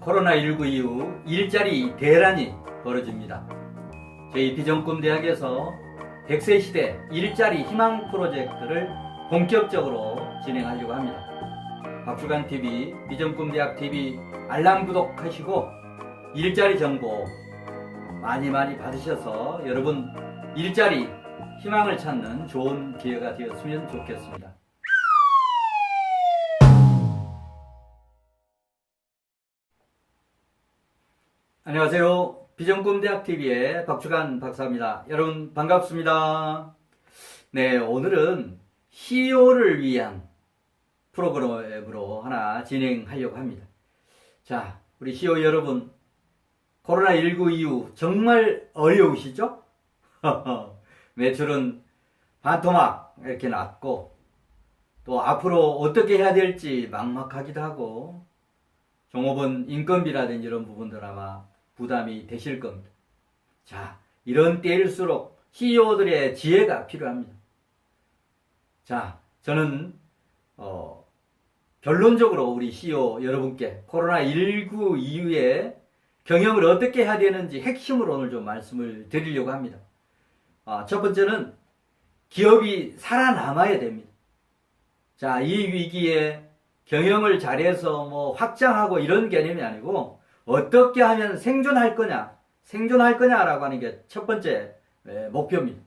코로나19 이후 일자리 대란이 벌어집니다. 저희 비전꿈대학에서 100세 시대 일자리 희망 프로젝트를 본격적으로 진행하려고 합니다. 박주간TV, 비전꿈대학TV 알람 구독하시고 일자리 정보 많이 받으셔서 여러분 일자리 희망을 찾는 좋은 기회가 되었으면 좋겠습니다. 안녕하세요. 비전꿈대학TV의 박주간 박사입니다. 여러분 반갑습니다. 네, 오늘은 CEO를 위한 프로그램으로 하나 진행하려고 합니다. 자, 우리 CEO 여러분, 코로나19 이후 정말 어려우시죠? 매출은 반토막 이렇게 났고, 또 앞으로 어떻게 해야 될지 막막하기도 하고, 종업원 인건비라든지 이런 부분들 아마 부담이 되실 겁니다. 자, 이런 때일수록 CEO들의 지혜가 필요합니다. 자, 저는 결론적으로 우리 CEO 여러분께 코로나19 이후에 경영을 어떻게 해야 되는지 핵심으로 오늘 좀 말씀을 드리려고 합니다. 첫 번째는 기업이 살아남아야 됩니다. 자, 이 위기에 경영을 잘해서 확장하고 이런 개념이 아니고 어떻게 하면 생존할 거냐라고 하는 게 첫 번째 목표입니다.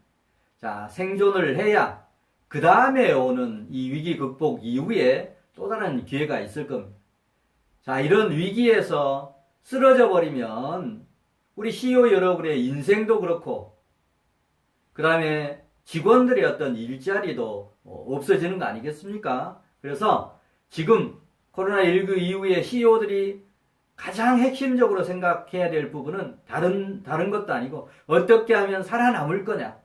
자, 생존을 해야 그 다음에 오는 이 위기 극복 이후에 또 다른 기회가 있을 겁니다. 자, 이런 위기에서 쓰러져 버리면 우리 CEO 여러분의 인생도 그렇고 그 다음에 직원들의 어떤 일자리도 없어지는 거 아니겠습니까? 그래서 지금 코로나19 이후에 CEO들이 가장 핵심적으로 생각해야 될 부분은 다른 것도 아니고 어떻게 하면 살아남을 거냐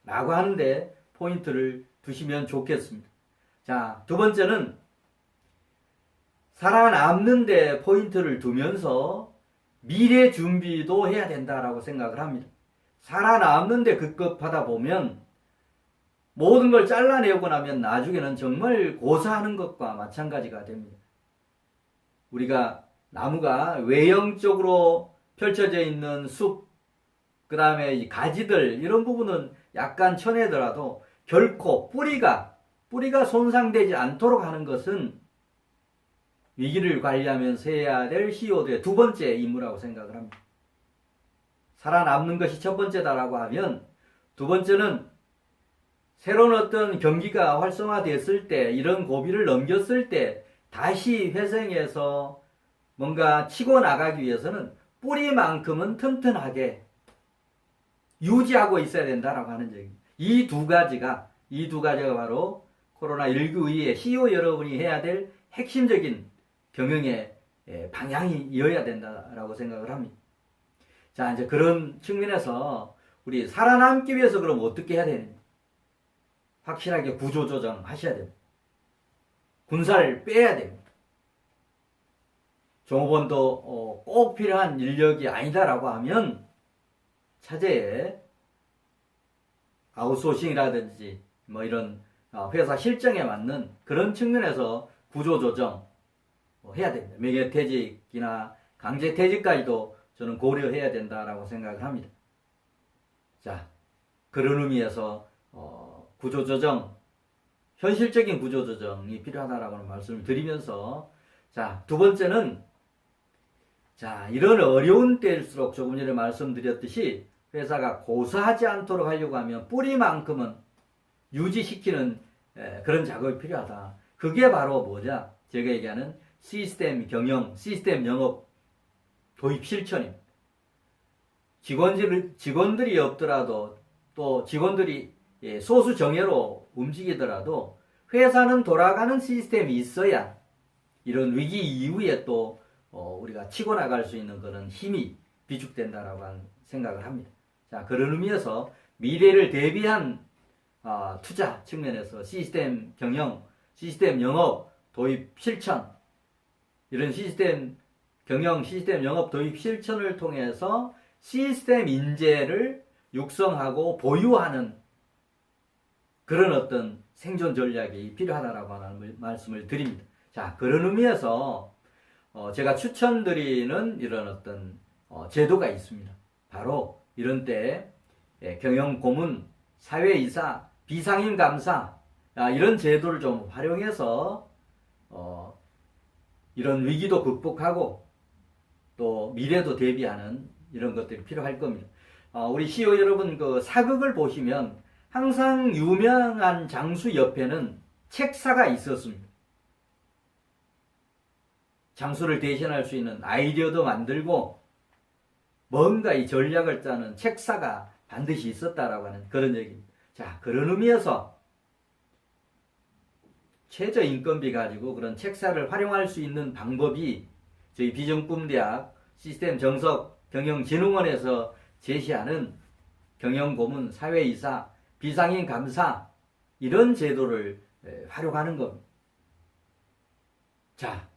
라고 하는데 포인트를 두시면 좋겠습니다. 자, 두 번째는 살아남는데 포인트를 두면서 미래 준비도 해야 된다라고 생각을 합니다. 살아남는데 급급하다 보면 모든 걸 잘라내고 나면 나중에는 정말 고사하는 것과 마찬가지가 됩니다. 우리가 나무가 외형적으로 펼쳐져 있는 숲, 그 다음에 이 가지들 이런 부분은 약간 쳐내더라도 결코 뿌리가 손상되지 않도록 하는 것은 위기를 관리하면서 해야 될 CEO들의 두 번째 임무라고 생각을 합니다. 살아남는 것이 첫 번째다라고 하면 두 번째는 새로운 어떤 경기가 활성화됐을 때 이런 고비를 넘겼을 때 다시 회생해서 뭔가 치고 나가기 위해서는 뿌리만큼은 튼튼하게 유지하고 있어야 된다라고 하는 얘기입니다. 이 두 가지가 바로 코로나19 이후에 CEO 여러분이 해야 될 핵심적인 경영의 방향이어야 된다라고 생각을 합니다. 자, 이제 그런 측면에서 우리 살아남기 위해서 그럼 어떻게 해야 되는지 확실하게 구조조정 하셔야 됩니다. 군살 빼야 됩니다. 종업원도 꼭 필요한 인력이 아니다라고 하면 차제에 아웃소싱이라든지 이런 회사 실정에 맞는 그런 측면에서 구조조정 해야 됩니다. 명예퇴직이나 강제퇴직까지도 저는 고려해야 된다라고 생각을 합니다. 자, 그런 의미에서 구조조정, 현실적인 구조조정이 필요하다라고 말씀을 드리면서 자, 두 번째는 자, 이런 어려운 때일수록 조금 전에 말씀드렸듯이 회사가 고사하지 않도록 하려고 하면 뿌리만큼은 유지시키는 그런 작업이 필요하다. 그게 바로 뭐냐? 제가 얘기하는 시스템 경영, 시스템 영업 도입 실천입니다. 직원들이 없더라도 또 직원들이 소수 정예로 움직이더라도 회사는 돌아가는 시스템이 있어야 이런 위기 이후에 또 우리가 치고 나갈 수 있는 그런 힘이 비축된다라고 생각을 합니다. 자, 그런 의미에서 미래를 대비한 투자 측면에서 시스템 경영, 시스템 영업 도입 실천 이런 시스템 경영, 시스템 영업 도입 실천을 통해서 시스템 인재를 육성하고 보유하는 그런 어떤 생존 전략이 필요하다라고 하는 말씀을 드립니다. 자, 그런 의미에서 제가 추천드리는 이런 어떤 제도가 있습니다. 바로 이런 때 경영 고문, 사회이사, 비상임 감사 이런 제도를 좀 활용해서 이런 위기도 극복하고 또 미래도 대비하는 이런 것들이 필요할 겁니다. 우리 CEO 여러분 그 사극을 보시면 항상 유명한 장수 옆에는 책사가 있었습니다. 장수를 대신할 수 있는 아이디어도 만들고 뭔가 이 전략을 짜는 책사가 반드시 있었다라고 하는 그런 얘기입니다. 자, 그런 의미에서 최저인건비 가지고 그런 책사를 활용할 수 있는 방법이 저희 비전꿈대학 시스템 정석 경영진흥원에서 제시하는 경영고문, 사회이사, 비상임 감사 이런 제도를 활용하는 겁니다. 자,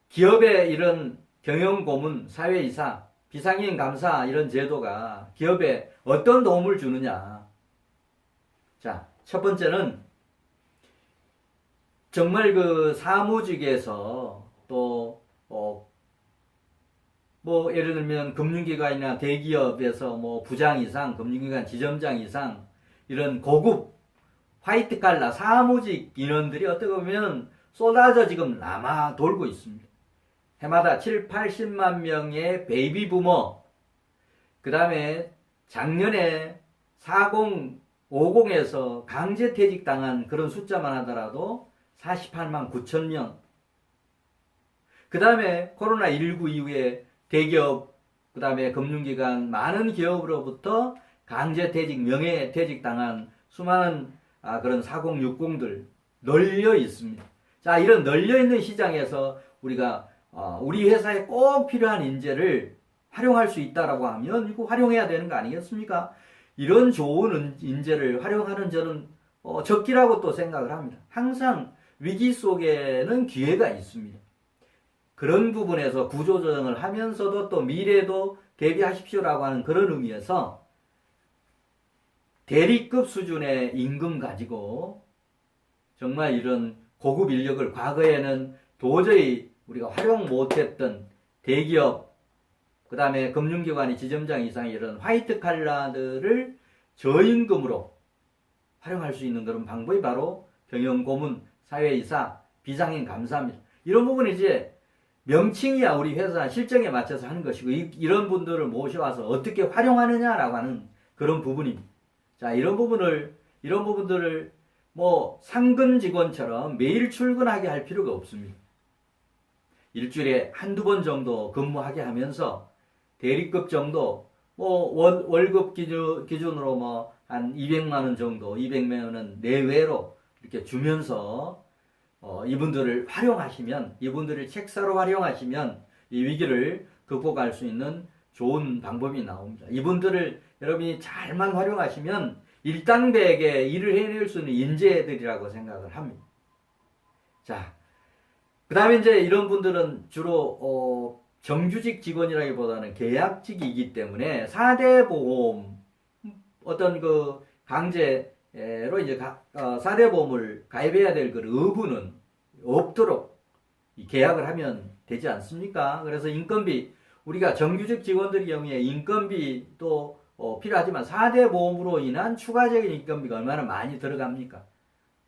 기업의 이런 경영고문, 사회이사, 비상임 감사 이런 제도가 기업에 어떤 도움을 주느냐. 자, 첫 번째는 정말 그 사무직에서 또 뭐 예를 들면 금융기관이나 대기업에서 뭐 부장 이상, 금융기관 지점장 이상 이런 고급 화이트 칼라 사무직 인원들이 어떻게 보면 쏟아져 지금 남아 돌고 있습니다. 해마다 7, 80만 명의 베이비 부머, 그 다음에 작년에 40, 50에서 강제퇴직 당한 그런 숫자만 하더라도 48만 9천 명. 그 다음에 코로나19 이후에 대기업, 그 다음에 금융기관, 많은 기업으로부터 강제퇴직, 명예퇴직 당한 수많은 그런 4060들 널려 있습니다. 자, 이런 널려 있는 시장에서 우리가 우리 회사에 꼭 필요한 인재를 활용할 수 있다라고 하면 이거 활용해야 되는 거 아니겠습니까? 이런 좋은 인재를 활용하는 저는 적기라고 또 생각을 합니다. 항상 위기 속에는 기회가 있습니다. 그런 부분에서 구조조정을 하면서도 또 미래도 대비하십시오라고 하는 그런 의미에서 대리급 수준의 임금 가지고 정말 이런 고급 인력을 과거에는 도저히 우리가 활용 못했던 대기업, 그 다음에 금융기관의 지점장 이상의 이런 화이트 칼라들을 저임금으로 활용할 수 있는 그런 방법이 바로 경영고문, 사회이사, 비상임 감사입니다. 이런 부분은 이제 명칭이야 우리 회사 실정에 맞춰서 하는 것이고 이런 분들을 모셔와서 어떻게 활용하느냐라고 하는 그런 부분입니다. 자, 이런 부분들을 뭐 상근 직원처럼 매일 출근하게 할 필요가 없습니다. 일주일에 한두 번 정도 근무하게 하면서 대리급 정도 뭐 월급 기준으로 뭐 한 200만 원 정도, 200만 원 내외로 이렇게 주면서 이분들을 활용하시면, 이분들을 책사로 활용하시면 이 위기를 극복할 수 있는 좋은 방법이 나옵니다. 이분들을 여러분이 잘만 활용하시면 일당백에 일을 해낼 수 있는 인재들이라고 생각을 합니다. 자, 그 다음에 이제 이런 분들은 주로 정규직 직원이라기보다는 계약직이기 때문에 4대 보험 어떤 그 강제로 이제 4대 보험을 가입해야 될 그 의무는 없도록 계약을 하면 되지 않습니까? 그래서 인건비, 우리가 정규직 직원들의 경우에 인건비도 필요하지만 4대 보험으로 인한 추가적인 인건비가 얼마나 많이 들어갑니까?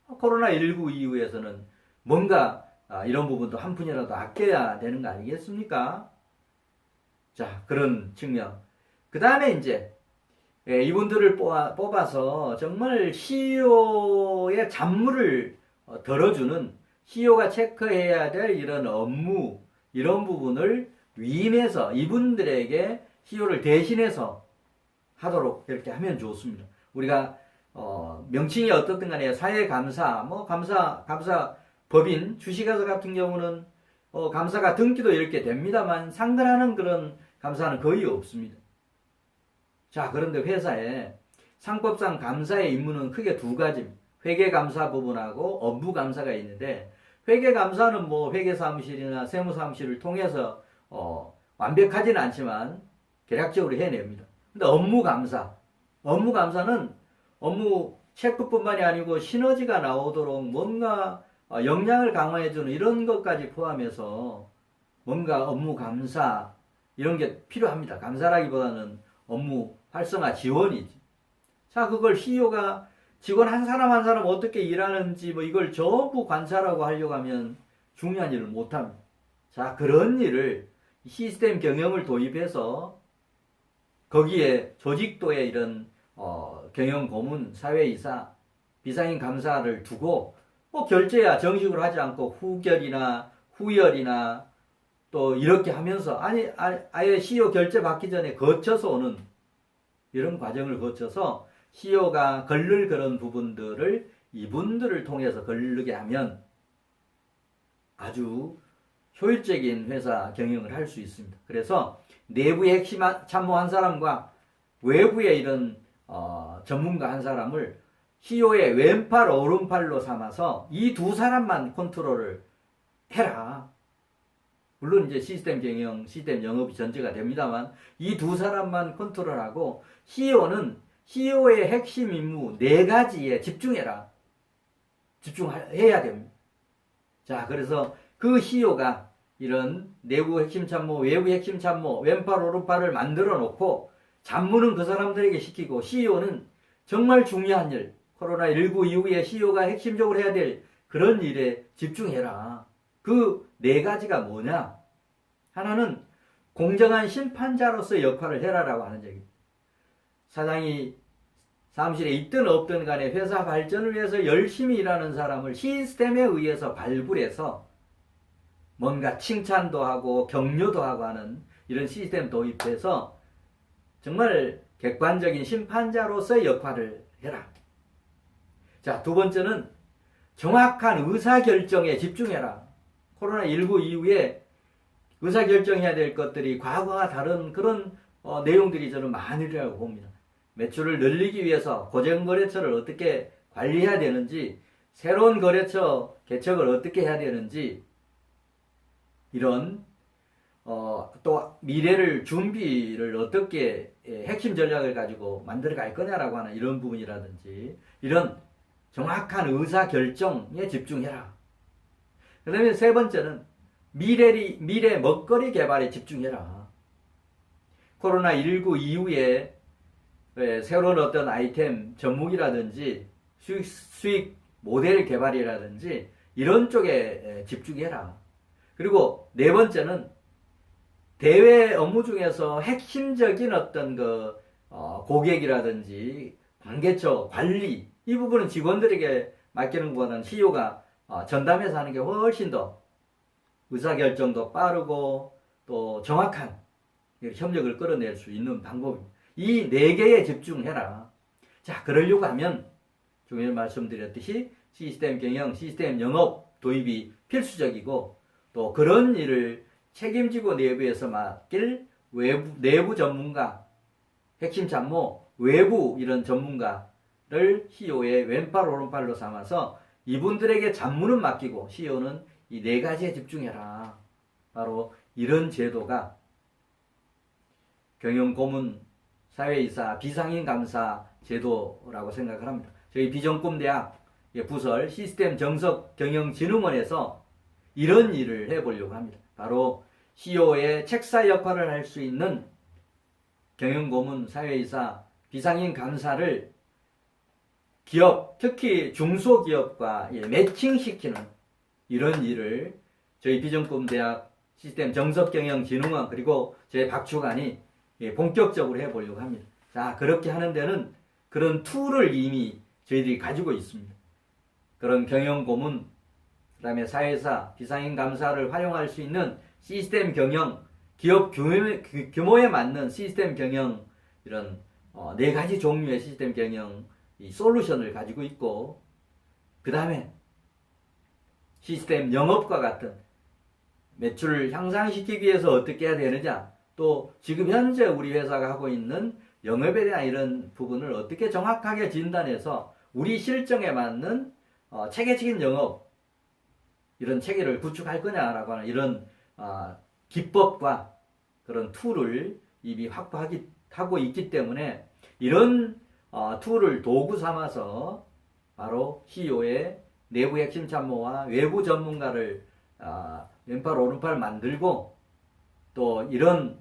코로나19 이후에서는 뭔가 이런 부분도 한 푼이라도 아껴야 되는 거 아니겠습니까? 자, 그런 측면. 그 다음에 이제 이분들을 뽑아서 정말 CEO의 잡무를 덜어주는, CEO가 체크해야 될 이런 업무, 이런 부분을 위임해서 이분들에게 CEO를 대신해서 하도록 이렇게 하면 좋습니다. 우리가 명칭이 어떻든 간에 사회감사, 뭐 감사 법인, 주식회사 같은 경우는 감사가 등기도 이렇게 됩니다만 상관하는 그런 감사는 거의 없습니다. 자, 그런데 회사에 상법상 감사의 임무는 크게 두 가지입니다. 회계감사 부분하고 업무감사가 있는데, 회계감사는 뭐 회계사무실이나 세무사무실을 통해서 완벽하지는 않지만 계략적으로 해냅니다. 근데 업무감사는 업무 체크뿐만이 아니고 시너지가 나오도록 뭔가 역량을 강화해주는 이런 것까지 포함해서 뭔가 업무 감사 이런 게 필요합니다. 감사라기보다는 업무 활성화 지원이지. 자, 그걸 CEO가 직원 한 사람 한 사람 어떻게 일하는지 뭐 이걸 전부 관찰하고 하려고 하면 중요한 일을 못합니다. 자, 그런 일을 시스템 경영을 도입해서 거기에 조직도에 이런 경영 고문, 사회이사, 비상임 감사를 두고 뭐 결제야 정식으로 하지 않고 후결이나 후열이나 또 이렇게 하면서 아예 CEO 결제 받기 전에 거쳐서 오는 이런 과정을 거쳐서 CEO가 걸릴 그런 부분들을 이분들을 통해서 걸르게 하면 아주 효율적인 회사 경영을 할 수 있습니다. 그래서 내부의 핵심 참모 한 사람과 외부의 이런 전문가 한 사람을 CEO의 왼팔 오른팔로 삼아서 이 두 사람만 컨트롤을 해라. 물론 이제 시스템 경영, 시스템 영업이 전제가 됩니다만 이 두 사람만 컨트롤하고 CEO는 CEO의 핵심 임무 4가지에 집중해라. 집중해야 됩니다. 자, 그래서 그 CEO가 이런 내부 핵심 참모, 외부 핵심 참모, 왼팔 오른팔을 만들어 놓고 잡무는 그 사람들에게 시키고 CEO는 정말 중요한 일, 코로나19 이후에 CEO가 핵심적으로 해야 될 그런 일에 집중해라. 그 4가지가 뭐냐? 하나는 공정한 심판자로서의 역할을 해라라고 하는 얘기입니다. 사장이 사무실에 있든 없든 간에 회사 발전을 위해서 열심히 일하는 사람을 시스템에 의해서 발굴해서 뭔가 칭찬도 하고 격려도 하고 하는 이런 시스템 도입해서 정말 객관적인 심판자로서의 역할을 해라. 자, 두 번째는 정확한 의사결정에 집중해라. 코로나19 이후에 의사결정해야 될 것들이 과거와 다른 그런 내용들이 저는 많으리라고 봅니다. 매출을 늘리기 위해서 고정거래처를 어떻게 관리해야 되는지, 새로운 거래처 개척을 어떻게 해야 되는지, 이런 또 미래를 준비를 어떻게 핵심 전략을 가지고 만들어 갈 거냐라고 하는 이런 부분이라든지 이런 정확한 의사결정에 집중해라. 그 다음에 세 번째는 미래 먹거리 개발에 집중해라. 코로나19 이후에 새로운 어떤 아이템 전목이라든지 수익 모델 개발이라든지 이런 쪽에 집중해라. 그리고 네 번째는 대외 업무 중에서 핵심적인 어떤 고객이라든지 관계처 관리 이 부분은 직원들에게 맡기는 것보다는 CEO가 전담해서 하는 게 훨씬 더 의사결정도 빠르고 또 정확한 협력을 끌어낼 수 있는 방법입니다. 이 4개에 집중해라. 자, 그러려고 하면 조금 말씀드렸듯이 시스템 경영, 시스템 영업 도입이 필수적이고 또 그런 일을 책임지고 내부에서 맡길 내부 전문가, 핵심 참모, 외부 이런 전문가를 CEO의 왼팔 오른팔로 삼아서 이분들에게 잡무는 맡기고 CEO는 이 4가지에 집중해라. 바로 이런 제도가 경영고문, 사회이사, 비상임 감사 제도라고 생각을 합니다. 저희 비전꿈대학 부설 시스템 정석 경영진흥원에서 이런 일을 해보려고 합니다. 바로 CEO의 책사 역할을 할 수 있는 경영고문, 사회이사, 비상임 감사를 기업, 특히 중소기업과 매칭시키는 이런 일을 저희 비전꿈대학 시스템 정석경영진흥원 그리고 저희 박주관이 본격적으로 해보려고 합니다. 자, 그렇게 하는 데는 그런 툴을 이미 저희들이 가지고 있습니다. 그런 경영고문, 그 다음에 사회사, 비상임 감사를 활용할 수 있는 시스템 경영, 기업 규모에 맞는 시스템 경영, 이런 4가지 종류의 시스템 경영 이 솔루션을 가지고 있고, 그 다음에 시스템 영업과 같은 매출을 향상시키기 위해서 어떻게 해야 되느냐, 또 지금 현재 우리 회사가 하고 있는 영업에 대한 이런 부분을 어떻게 정확하게 진단해서 우리 실정에 맞는 체계적인 영업 이런 체계를 구축할 거냐라고 하는 이런 기법과 그런 툴을 이미 확보하고 있기 때문에 이런 툴을 도구 삼아서 바로 CEO의 내부 핵심 참모와 외부 전문가를 왼팔 오른팔 만들고 또 이런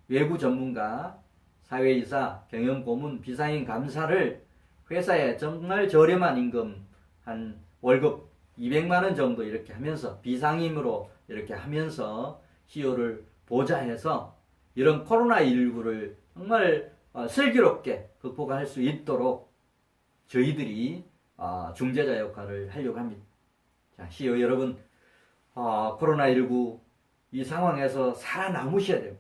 외부 전문가, 사회이사, 경영고문, 비상임 감사를 회사에 정말 저렴한 임금 한 월급 200만 원 정도 이렇게 하면서 비상임으로 이렇게 하면서 CEO를 보좌해서 이런 코로나19를 정말 슬기롭게 극복할 수 있도록 저희들이 중재자 역할을 하려고 합니다. 자, CEO 여러분, 코로나19 이 상황에서 살아남으셔야 돼요.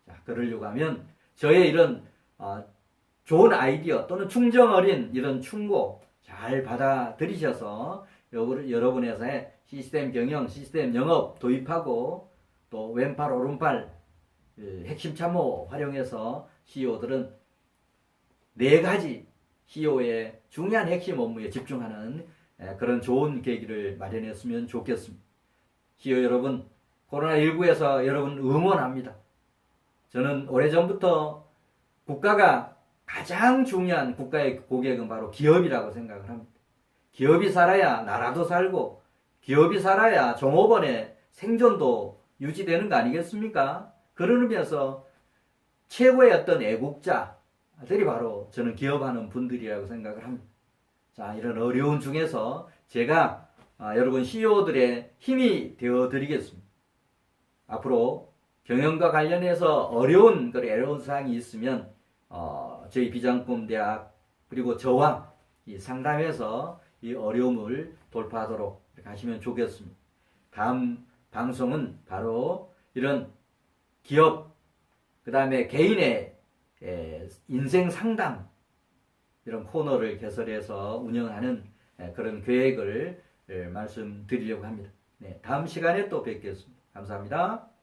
자, 그러려고 하면 저의 이런 좋은 아이디어 또는 충정 어린 이런 충고 잘 받아들이셔서 여러분 회사에 시스템 경영, 시스템 영업 도입하고 또 왼팔 오른팔 핵심 참모 활용해서 CEO들은 4가지 CEO의 중요한 핵심 업무에 집중하는 그런 좋은 계기를 마련했으면 좋겠습니다. CEO 여러분, 코로나19에서 여러분 응원합니다. 저는 오래전부터 국가가 가장 중요한 국가의 고객은 바로 기업이라고 생각을 합니다. 기업이 살아야 나라도 살고 기업이 살아야 종업원의 생존도 유지되는 거 아니겠습니까? 그런 의미에서 최고의 어떤 애국자들이 바로 저는 기업하는 분들이라고 생각을 합니다. 자, 이런 어려운 중에서 제가 여러분 CEO들의 힘이 되어 드리겠습니다. 앞으로 경영과 관련해서 어려운 사항이 있으면 저희 비장꿈대학 그리고 저와 상담해서 이 어려움을 돌파하도록 이렇게 하시면 좋겠습니다. 다음 방송은 바로 이런 기업 그 다음에 개인의 인생 상담 이런 코너를 개설해서 운영하는 그런 계획을 말씀드리려고 합니다. 네, 다음 시간에 또 뵙겠습니다. 감사합니다.